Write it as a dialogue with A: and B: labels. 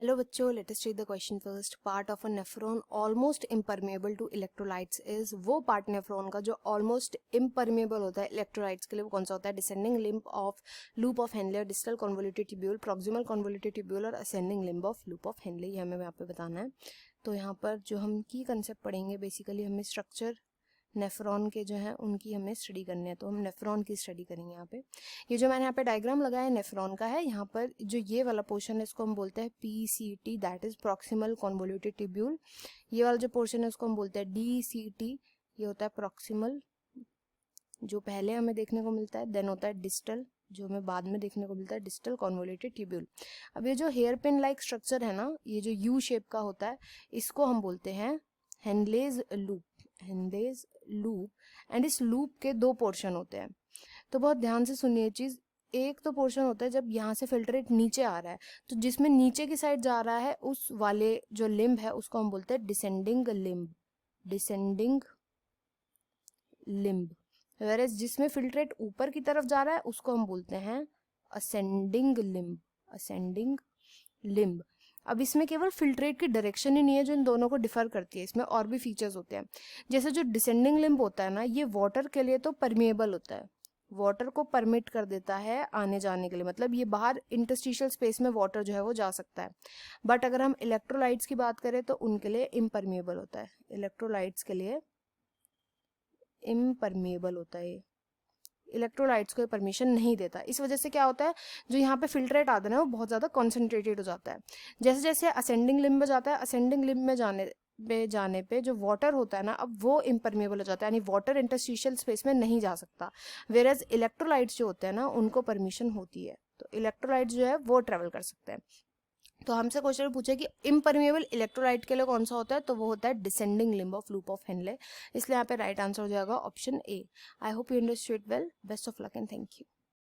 A: Hello बच्चों, let us read the question first. Part of a nephron almost impermeable to electrolytes is. वो part nephron का जो almost impermeable होता है electrolytes के लिए, वो कौन सा होता है? Descending limb of loop of Henle, distal convoluted tubule, proximal convoluted tubule और ascending limb of loop of Henle. ये हमें यहाँ पे बताना है. तो यहाँ पर जो हम की कंसेप्ट पढ़ेंगे, बेसिकली हमें स्ट्रक्चर नेफ्रॉन के जो है उनकी हमें स्टडी करनी है. तो हम नेफ्रॉन की स्टडी करेंगे. यहाँ पे ये जो मैंने यहाँ पे डायग्राम लगाया है नेफ्रॉन का है. यहाँ पर जो ये वाला पोर्शन है इसको हम बोलते हैं PCT, that is proximal convoluted tubule. ये वाला जो पोर्शन है उसको हम बोलते हैं DCT, ये होता है प्रॉक्सिमल, जो पहले हमें देखने को मिलता है. देन होता है डिस्टल, जो हमें बाद में देखने को मिलता है डिस्टल कॉन्वोल्यूटेड ट्यूब्यूल. अब ये जो हेयर पिन लाइक स्ट्रक्चर है ना, ये जो U शेप का होता है, इसको हम बोलते हैं Henle's loop. Henle's loop. And इस लूप के दो पोर्शन होते हैं. तो बहुत ध्यान से सुनिए चीज. एक तो पोर्शन होता है जब यहाँ से फिल्ट्रेट नीचे आ रहा है, तो जिसमें नीचे की साइड जा रहा है उस वाले जो लिम्ब है उसको हम बोलते हैं descending limb. Descending limb. Whereas जिसमें फिल्ट्रेट ऊपर की तरफ जा रहा है उसको हम बोलते हैं असेंडिंग लिम्ब. Ascending limb. अब इसमें केवल फिल्ट्रेट की डायरेक्शन ही नहीं है जो इन दोनों को डिफर करती है, इसमें और भी फीचर्स होते हैं. जैसे जो डिसेंडिंग लिम्ब होता है ना, ये वाटर के लिए तो परमिएबल होता है, वाटर को परमिट कर देता है आने जाने के लिए, मतलब ये बाहर इंटरस्टिशियल स्पेस में वाटर जो है वो जा सकता है. बट अगर हम इलेक्ट्रोलाइट्स की बात करें तो उनके लिए इम्परमिएबल होता है. इलेक्ट्रोलाइट्स के लिए इम्परमिएबल होता है. इलेक्ट्रोलाइट्स को परमिशन नहीं देता. इस वजह से क्या होता है, जो यहाँ पे फिल्ट्रेट आता है ना वो बहुत ज़्यादा कॉन्सेंट्रेटेड हो जाता है. जैसे जैसे असेंडिंग लिम्ब में जाता है, असेंडिंग लिम्ब में जाने पे जो वाटर होता है ना, अब वो इम्परमेबल हो जाता है, यानी वाटर इंटरस्टिशियल स्पेस में नहीं जा सकता. वेरएज इलेक्ट्रोलाइट्स जो होते हैं ना उनको परमिशन होती है, तो इलेक्ट्रोलाइट्स जो है वो ट्रेवल कर सकते हैं. तो हमसे क्वेश्चन पूछे कि इम्परमेबल इलेक्ट्रोलाइट के लिए कौन सा होता है, तो वो होता है descending limb of loop of Henley. इसलिए यहाँ पे राइट आंसर हो जाएगा option A. I hope you understood well. Best of luck and thank you.